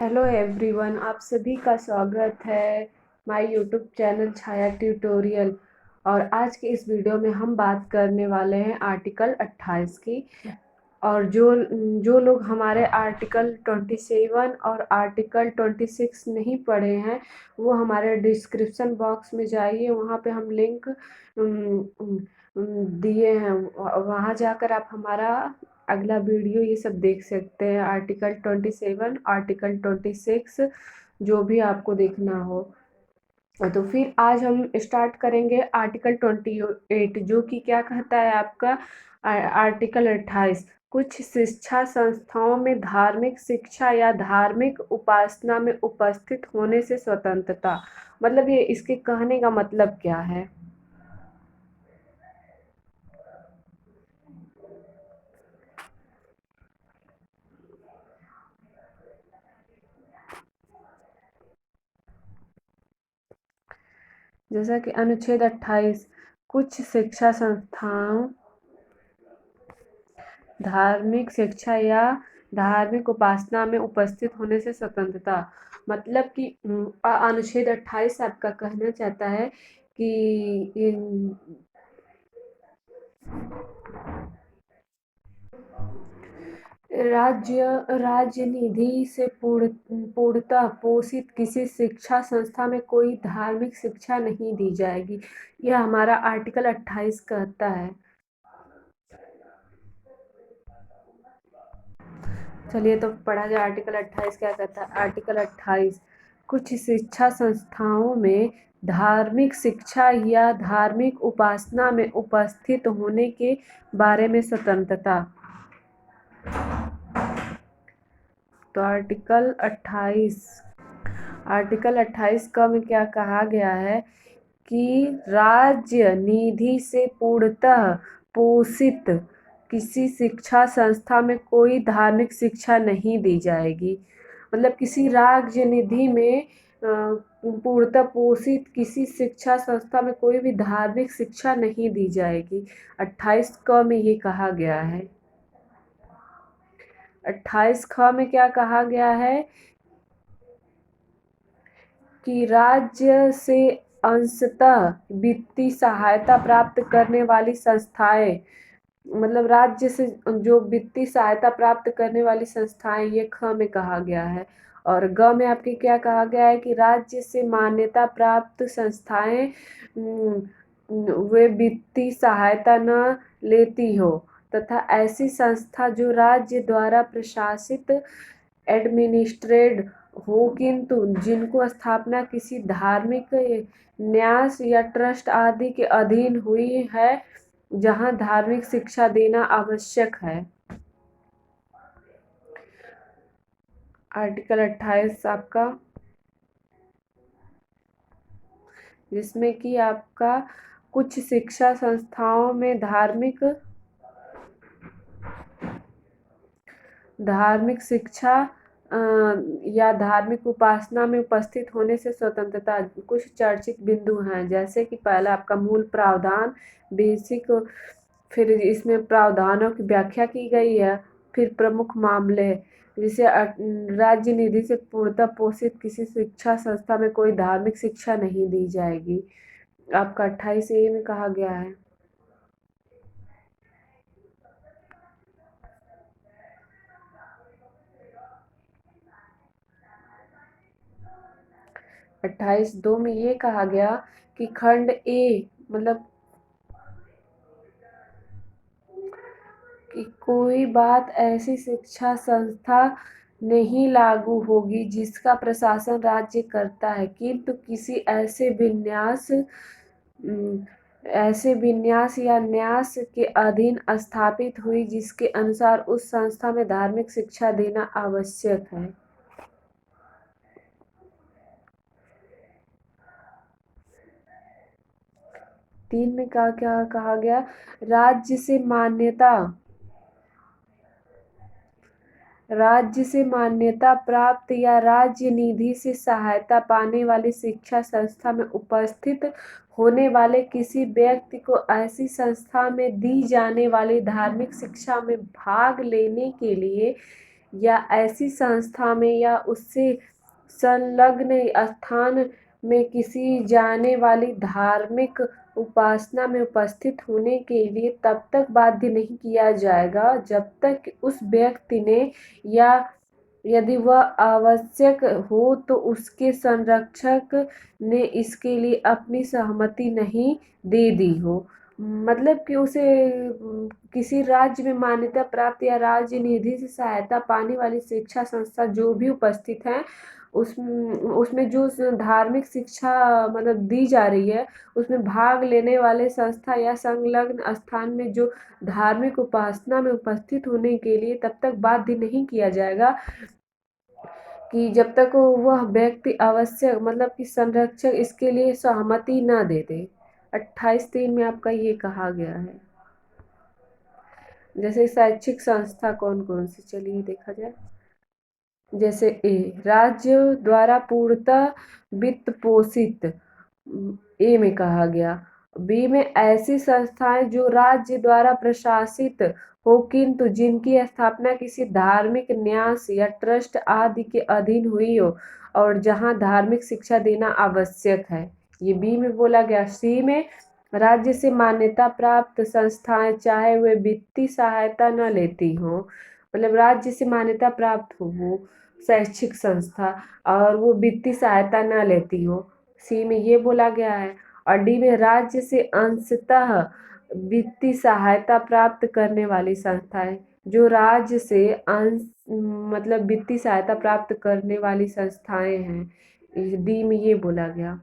Hello everyone, आप सभी का स्वागत है my YouTube channel Chhaya tutorial. और आज के इस वीडियो में हम बात करने वाले हैं आर्टिकल 28 की। और जो जो लोग हमारे आर्टिकल 27 और आर्टिकल 26 नहीं पढ़े हैं, वो हमारे डिस्क्रिप्शन बॉक्स में जाइए, वहाँ पे हम लिंक दिए हैं। वहाँ जाकर आप हमारा अगला वीडियो ये सब देख सकते हैं। आर्टिकल 27, आर्टिकल 26, जो भी आपको देखना हो। तो फिर आज हम स्टार्ट करेंगे आर्टिकल 28, जो कि क्या कहता है आपका। आर्टिकल 28, कुछ शिक्षा संस्थाओं में धार्मिक शिक्षा या धार्मिक उपासना में उपस्थित होने से स्वतंत्रता। मतलब ये इसके कहने का मतलब क्या है। जैसा कि अनुच्छेद 28, कुछ शिक्षा संस्थाओं धार्मिक शिक्षा या धार्मिक उपासना में उपस्थित होने से स्वतंत्रता। मतलब कि अनुच्छेद 28 आपका कहना चाहता है कि राज्य निधि से पूर्णतः पोषित किसी शिक्षा संस्था में कोई धार्मिक शिक्षा नहीं दी जाएगी। यह हमारा आर्टिकल 28 कहता है। चलिए तो पढ़ा जाए आर्टिकल 28 क्या कहता है। आर्टिकल 28, कुछ शिक्षा संस्थाओं में धार्मिक शिक्षा या धार्मिक उपासना में उपस्थित होने के बारे में स्वतंत्रता। तो आर्टिकल 28 क में क्या कहा गया है कि राज्य निधि से पूर्णतः पोषित किसी शिक्षा संस्था में कोई धार्मिक शिक्षा नहीं दी जाएगी। मतलब किसी राज्य निधि में पूर्णतः पोषित किसी शिक्षा संस्था में कोई भी धार्मिक शिक्षा नहीं दी जाएगी। 28 क में ये कहा गया है। 28 ख में क्या कहा गया है कि राज्य से अंशतः वित्तीय सहायता प्राप्त करने वाली संस्थाएं, मतलब राज्य से जो वित्तीय सहायता प्राप्त करने वाली संस्थाएं, ये ख में कहा गया है। और ग में आपके क्या कहा गया है कि राज्य से मान्यता प्राप्त संस्थाएं वे वित्तीय सहायता न लेती हो तथा ऐसी संस्था जो राज्य द्वारा प्रशासित एडमिनिस्ट्रेड हो, किंतु जिनको स्थापना किसी धार्मिक न्यास या ट्रस्ट आदि के अधीन हुई है, जहां धार्मिक शिक्षा देना आवश्यक है। आर्टिकल 28 आपका, जिसमें कि आपका कुछ शिक्षा संस्थाओं में धार्मिक शिक्षा या धार्मिक उपासना में उपस्थित होने से स्वतंत्रता। कुछ चर्चित बिंदु हैं, जैसे कि पहला आपका मूल प्रावधान, बेसिक, फिर इसमें प्रावधानों की व्याख्या की गई है, फिर प्रमुख मामले, जिसे राज्य निधि से पूर्णतः पोषित किसी शिक्षा संस्था में कोई धार्मिक शिक्षा नहीं दी जाएगी। आपका 28A में कहा गया है। अट्ठाईस दो में ये कहा गया कि खंड ए, मतलब कि कोई बात ऐसी शिक्षा संस्था नहीं लागू होगी जिसका प्रशासन राज्य करता है, किंतु किसी ऐसे विन्यास या न्यास के अधीन स्थापित हुई जिसके अनुसार उस संस्था में धार्मिक शिक्षा देना आवश्यक है। 3 में क्या क्या कहा गया, राज्य से मान्यता प्राप्त या राज्य निधि से सहायता पाने वाली शिक्षा संस्था में उपस्थित होने वाले किसी व्यक्ति को ऐसी संस्था में दी जाने वाली धार्मिक शिक्षा में भाग लेने के लिए या ऐसी संस्था में या उससे संलग्न स्थान में किसी जाने वाली धार्मिक उपासना में उपस्थित होने के लिए तब तक बाध्य नहीं किया जाएगा जब तक उस व्यक्ति ने या यदि वह आवश्यक हो तो उसके संरक्षक ने इसके लिए अपनी सहमति नहीं दे दी हो। मतलब कि उसे किसी राज्य में मान्यता प्राप्त या राज्य निधि से सहायता पाने वाली शिक्षा संस्था जो भी उपस्थित हैं उसमें जो धार्मिक शिक्षा मतलब दी जा रही है उसमें भाग लेने वाले संस्था या संलग्न स्थान में जो धार्मिक उपासना में उपस्थित होने के लिए तब तक बाध्य नहीं किया जाएगा कि जब तक वह व्यक्ति आवश्यक मतलब कि संरक्षक इसके लिए सहमति न दे दे। 28(3) में आपका ये कहा गया है। जैसे शैक्षिक संस्था कौन कौन सी, चलिए देखा जाए। जैसे ए, राज्य द्वारा पूर्णतः वित्त पोषित, ए में कहा गया। बी में ऐसी संस्थाएं जो राज्य द्वारा प्रशासित हो किंतु जिनकी स्थापना किसी धार्मिक न्यास या ट्रस्ट आदि के अधीन हुई हो और जहां धार्मिक शिक्षा देना आवश्यक है, ये बी में बोला गया। सी में राज्य से मान्यता प्राप्त संस्थाएं चाहे वे वित्तीय सहायता न लेती हो, मतलब राज्य से मान्यता प्राप्त हो वो शैक्षिक संस्था और वो वित्तीय सहायता न लेती हो, सी में ये बोला गया है। और डी में राज्य से अंशतः वित्तीय सहायता प्राप्त करने वाली संस्थाएं जो राज्य से अंश मतलब वित्तीय सहायता प्राप्त करने वाली संस्थाएं हैं, डी में ये बोला गया।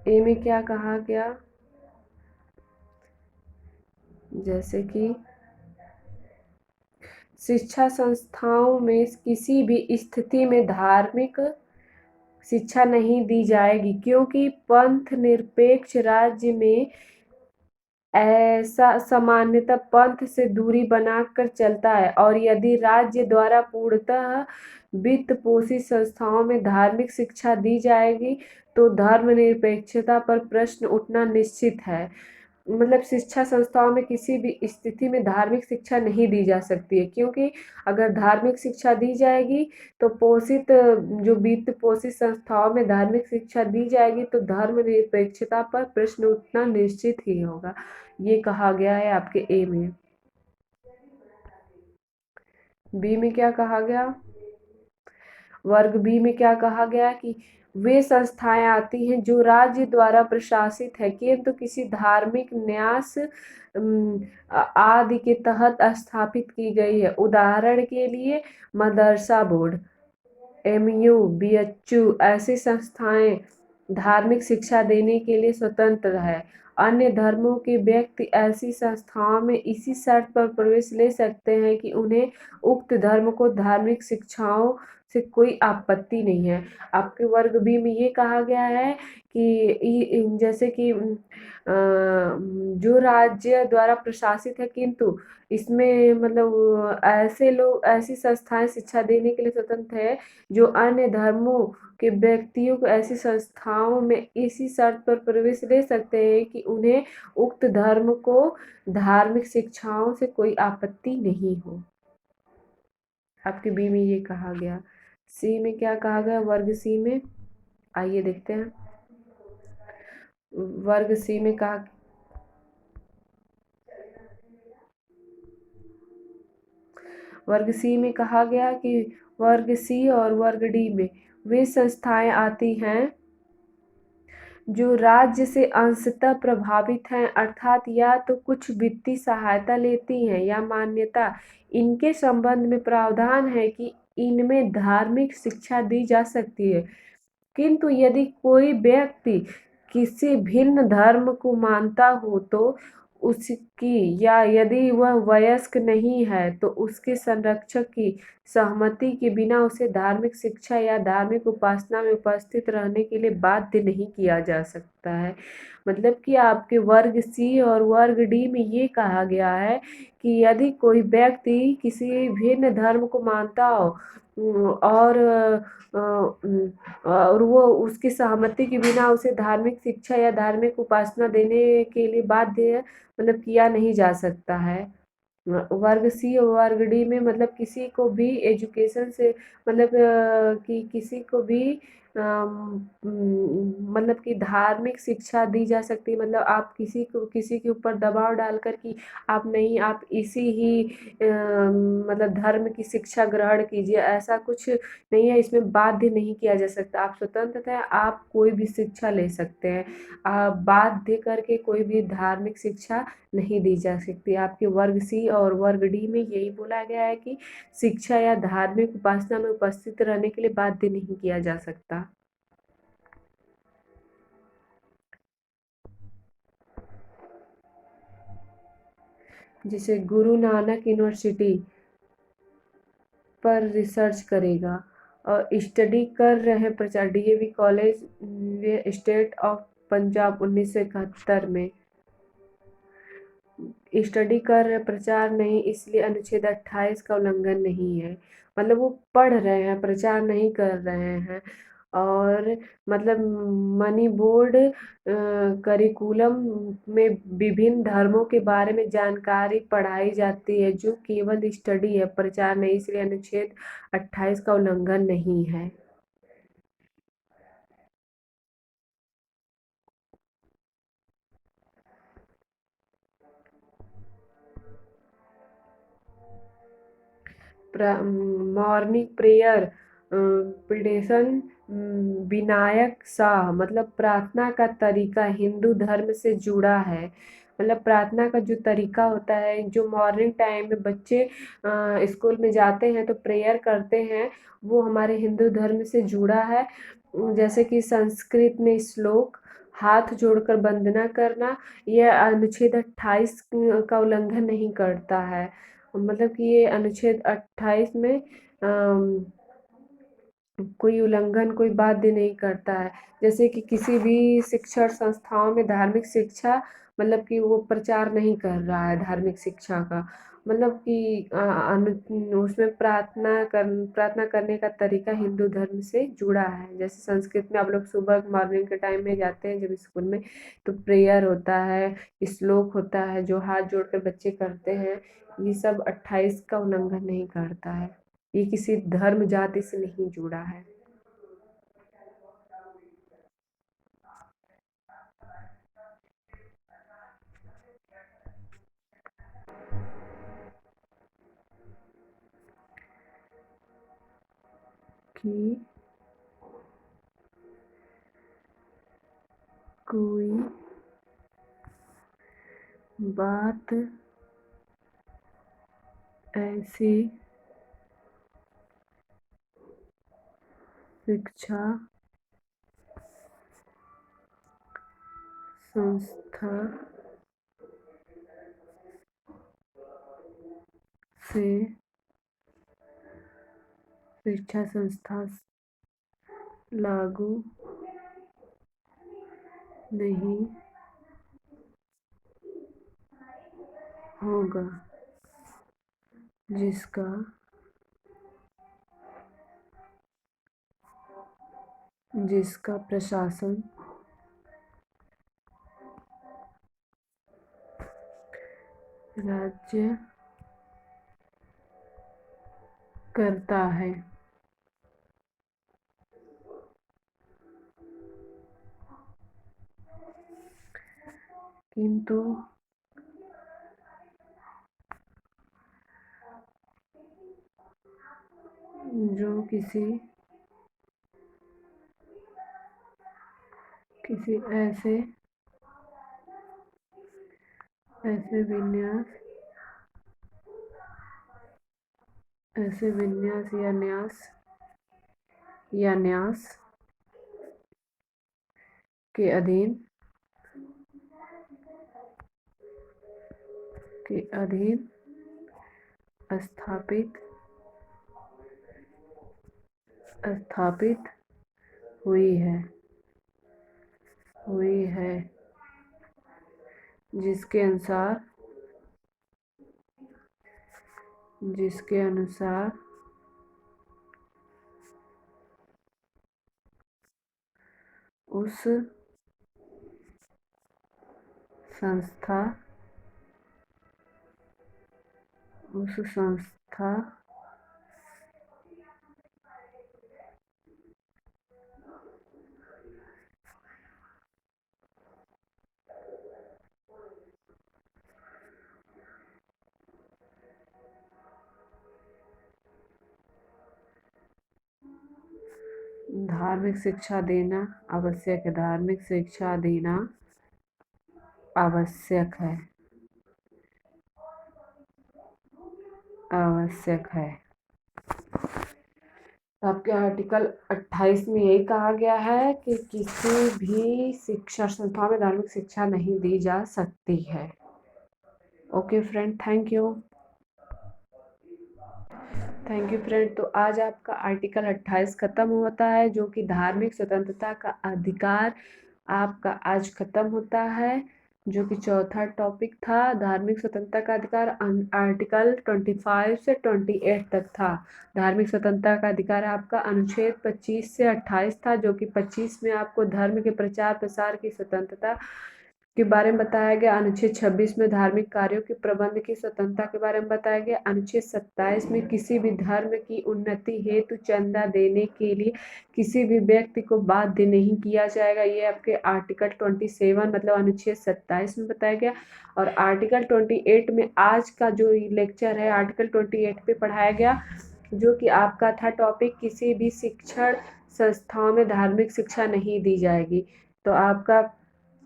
ए में क्या कहा गया, जैसे कि शिक्षा संस्थाओं में किसी भी स्थिति में धार्मिक शिक्षा नहीं दी जाएगी क्योंकि पंथ निरपेक्ष राज्य में ऐसा सामान्यतः पंथ से दूरी बनाकर चलता है और यदि राज्य द्वारा पूर्णतः वित्त पोषित संस्थाओं में धार्मिक शिक्षा दी जाएगी तो धर्मनिरपेक्षता पर प्रश्न उठना निश्चित है। मतलब शिक्षा संस्थाओं में किसी भी स्थिति में धार्मिक शिक्षा नहीं दी जा सकती है क्योंकि अगर धार्मिक शिक्षा दी जाएगी तो जो वित्त पोषित संस्थाओं में धार्मिक शिक्षा दी जाएगी तो धर्मनिरपेक्षता पर प्रश्न उठना निश्चित ही होगा, ये कहा गया है आपके ए में। बी में क्या कहा गया, वर्ग बी में क्या कहा गया कि वे संस्थाएं आती हैं जो राज्य द्वारा प्रशासित है किंतु किसी धार्मिक न्यास आदि के तहत स्थापित की गई है। उदाहरण के लिए मदरसा बोर्ड, एमयू, बीएचयू ऐसी संस्थाएं धार्मिक शिक्षा देने के लिए स्वतंत्र है। अन्य धर्मों के व्यक्ति ऐसी संस्थाओं में इसी शर्त पर प्रवेश ले सकते हैं कि उन्हें उक्त धर्म को धार्मिक शिक्षाओं से कोई आपत्ति नहीं है। आपके वर्ग बी में ये कहा गया है कि जैसे कि जो राज्य द्वारा प्रशासित है किंतु इसमें मतलब ऐसे लोग ऐसी संस्थाएं शिक्षा देने के लिए स्वतंत्र है जो अन्य धर्मों के व्यक्तियों को ऐसी संस्थाओं में इसी शर्त पर प्रवेश ले सकते हैं कि उन्हें उक्त धर्म को धार्मिक शिक्षाओं से कोई आपत्ति नहीं हो। आपके बी में ये कहा गया। सी में क्या कहा गया, वर्ग सी में आइए देखते हैं। वर्ग सी में कहा वर्ग सी में कहा गया कि वर्ग सी और वर्ग डी में वे संस्थाएं आती हैं जो राज्य से अंशतः प्रभावित हैं अर्थात या तो कुछ वित्तीय सहायता लेती हैं या मान्यता इनके संबंध में प्रावधान है कि इनमें धार्मिक शिक्षा दी जा सकती है किंतु यदि कोई व्यक्ति किसी भिन्न धर्म को मानता हो तो उसकी या यदि वह वयस्क नहीं है तो उसके संरक्षक की सहमति के बिना उसे धार्मिक शिक्षा या धार्मिक उपासना में उपस्थित रहने के लिए बाध्य नहीं किया जा सकता है। मतलब कि आपके वर्ग सी और वर्ग डी में ये कहा गया है कि यदि कोई व्यक्ति किसी भिन्न धर्म को मानता हो और वो उसकी सहमति के बिना उसे धार्मिक शिक्षा या धार्मिक उपासना देने के लिए बाध्य मतलब किया नहीं जा सकता है। वर्ग सी और वर्ग डी में मतलब किसी को भी एजुकेशन से मतलब कि किसी को भी मतलब कि धार्मिक शिक्षा दी जा सकती है। मतलब आप किसी के ऊपर दबाव डालकर कि आप नहीं, आप इसी ही मतलब धर्म की शिक्षा ग्रहण कीजिए, ऐसा कुछ नहीं है। इसमें बाध्य नहीं किया जा सकता। आप स्वतंत्र हैं, आप कोई भी शिक्षा ले सकते हैं। बाध्य करके कोई भी धार्मिक शिक्षा नहीं दी जा सकती। आपके वर्ग सी और वर्ग डी में यही बोला गया है कि शिक्षा या धार्मिक उपासना में उपस्थित रहने के लिए बाध्य नहीं किया जा सकता। जैसे गुरु नानक यूनिवर्सिटी पर रिसर्च करेगा और स्टडी कर रहे प्रचार DAV college state of Punjab 1971 में स्टडी कर रहे प्रचार नहीं, इसलिए अनुच्छेद 28 का उल्लंघन नहीं है। मतलब वो पढ़ रहे हैं, प्रचार नहीं कर रहे हैं। और मतलब मनी बोर्ड करिकुलम में विभिन्न धर्मों के बारे में जानकारी पढ़ाई जाती है, जो केवल स्टडी है, प्रचार नहीं, इसलिए अनुच्छेद 28 का उल्लंघन नहीं है। Morning prayer predation Vinayak Shah मतलब प्रार्थना का तरीका हिंदू धर्म से जुड़ा है। मतलब प्रार्थना का जो तरीका होता है, जो मॉर्निंग टाइम में बच्चे स्कूल में जाते हैं तो प्रेयर करते हैं, वो हमारे हिंदू धर्म से जुड़ा है। जैसे कि संस्कृत में श्लोक, हाथ जोड़कर वंदना करना, यह अनुच्छेद 28 का उल्लंघन नहीं करता है। मतलब कि ये अनुच्छेद 28 में कोई उल्लंघन, कोई बाध्य नहीं करता है। जैसे कि किसी भी शिक्षण संस्थाओं में धार्मिक शिक्षा मतलब कि वो प्रचार नहीं कर रहा है धार्मिक शिक्षा का। मतलब कि उसमें प्रार्थना करने का तरीका हिंदू धर्म से जुड़ा है। जैसे संस्कृत में आप लोग सुबह मॉर्निंग के टाइम में जाते हैं जब स्कूल में, तो प्रेयर होता है, श्लोक होता है, जो हाथ जोड़कर बच्चे करते हैं। ये सब 28 का उल्लंघन नहीं करता है। ये किसी धर्म जाति से नहीं जुड़ा है। कि कोई बात ऐसी शिक्षा संस्था से शिक्षा संस्था लागू नहीं होगा, जिसका प्रशासन राज्य करता है। किंतु जो किसी ऐसे विन्यास या न्यास के अधीन स्थापित स्थापित हुई है हुई है जिसके अनुसार उस संस्था उस संस्था धार्मिक शिक्षा देना आवश्यक है। धार्मिक शिक्षा देना आवश्यक है आवश्यक है। आपके आर्टिकल 28 में यही कहा गया है कि किसी भी शिक्षा संस्था में धार्मिक शिक्षा नहीं दी जा सकती है। Okay friend, thank you friend. तो आज आपका आर्टिकल 28 खत्म होता है, जो कि धार्मिक स्वतंत्रता का अधिकार आपका आज खत्म होता है, जो कि चौथा टॉपिक था। धार्मिक स्वतंत्रता का अधिकार आर्टिकल 25 से 28 तक था। धार्मिक स्वतंत्रता का अधिकार आपका अनुच्छेद 25 से 28 था, जो कि 25 में आपको धर्म के प्रचार प्रसार की स्वतंत्रता के बारे में बताया गया। अनुच्छेद 26 में धार्मिक कार्यों के प्रबंध की स्वतंत्रता के बारे में बताया गया। अनुच्छेद 27 में किसी भी धर्म की उन्नति हेतु चंदा देने के लिए किसी भी व्यक्ति को बाध्य नहीं किया जाएगा। ये आपके आर्टिकल 27 मतलब अनुच्छेद 27 में बताया गया। और आर्टिकल 28 में आज का जो लेक्चर है आर्टिकल 28 पे पढ़ाया गया, जो कि आपका था टॉपिक किसी भी शिक्षण संस्थाओं में धार्मिक शिक्षा नहीं दी जाएगी। तो आपका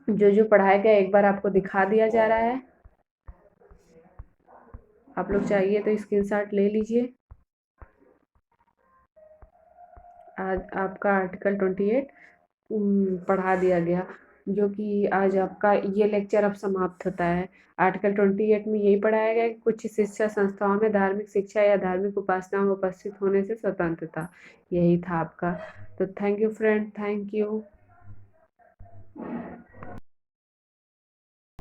जो जो पढ़ाया गया एक बार आपको दिखा दिया जा रहा है। आप लोग चाहिए तो स्क्रीनशॉट ले लीजिए। आज आपका आर्टिकल 28 पढ़ा दिया गया, जो कि आज आपका ये लेक्चर अब समाप्त होता है। आर्टिकल 28 में यही पढ़ाया गया कि कुछ शिक्षा संस्थाओं में धार्मिक शिक्षा या धार्मिक उपासना में उपस्थित होने से स्वतंत्रता। यही था आपका। तो thank you friend, thank you.